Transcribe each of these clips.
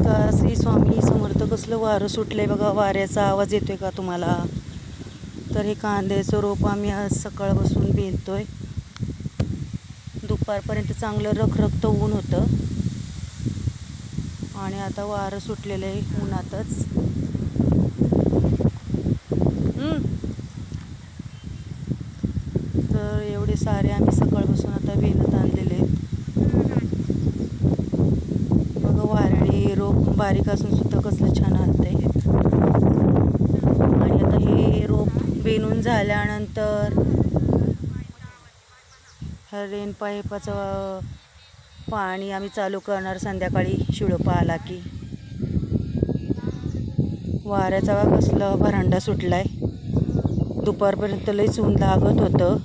नमस्कार. श्री स्वामी समर्थ. कसलं वारं सुटलंय बघा. वाऱ्याचा आवाज येतोय का तुम्हाला? तर हे कांद्याचं रोप आम्ही आज सकाळपासून बेलतोय. दुपारपर्यंत चांगलं रखरखतं ऊन होतं आणि आता वारं सुटलेलं आहे उन्हातच. तर एवढे सारे आम्ही सकाळपासून आता बेलत आणलेले आहेत बघा. वाऱ्याने रोप बारीक असून सुद्धा कसलं छान हलतंय. आणि आता हे रोप बेनून झाल्यानंतर ह्या रेन पाईपाचं पाणी आम्ही चालू करणार संध्याकाळी शिळोपा आला की. वाऱ्याचा कसला भरांडा सुटलाय. दुपारपर्यंत लईच ऊन लागत होतं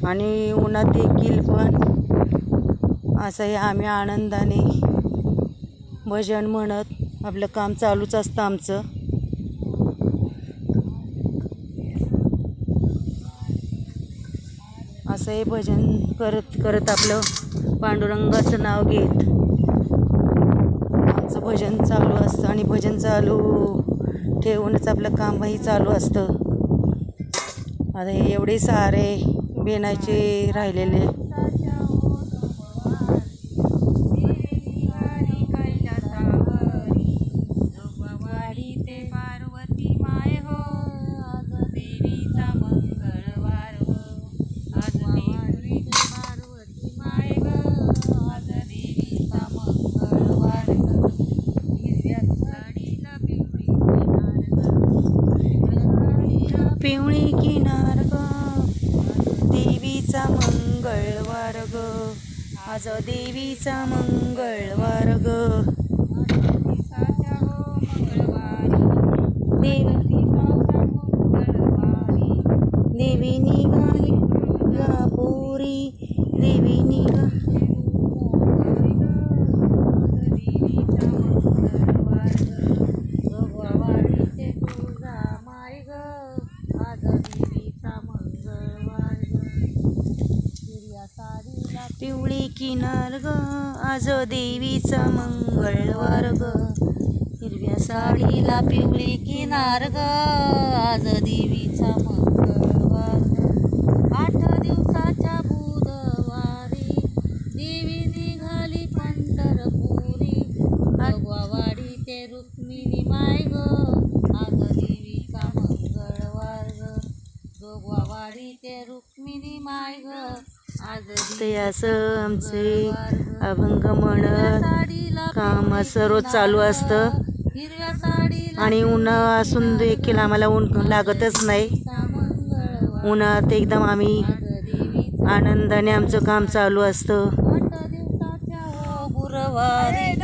आणि उन्हात देखील पण असं हे आम्ही आनंदाने भजन म्हणत आपलं काम चालूच असतं आमचं. असं हे भजन करत करत आपलं पांडुरंगाचं नाव घेत आमचं भजन चालू असतं आणि भजन चालू ठेवूनच आपलं कामही चालू असतं. आता हे एवढे सारे बेनाचे राहिलेले पिवळी किनार ग देवीचा मंगळवार ग, आज देवीचा मंगळवार ग. देवी निघाली पोरी, देवी निघाली. पिवळी किनार ग आज देवीचा मंगळवार ग, हिरव्या साडीला पिवळी किनार ग आज देवीचा मंगळवार ग. 8 दिवसाच्या बुधवारी देवी निघाली पंढरपुरी, जोगवावाडी ते रुक्मिणी माय ग आज देवीचा मंगळवार ग, जोगवावाडी ते रुक्मिणी माय ग. ते असं आमचे अभंग म्हणत काम असं रोज चालू असतं आणि उन्हाळा असून देखील आम्हाला ऊन लागतच नाही. उन्हात एकदम आम्ही आनंदाने आमचं काम चालू असतं. 8 दिवसाच्या गुरुवारी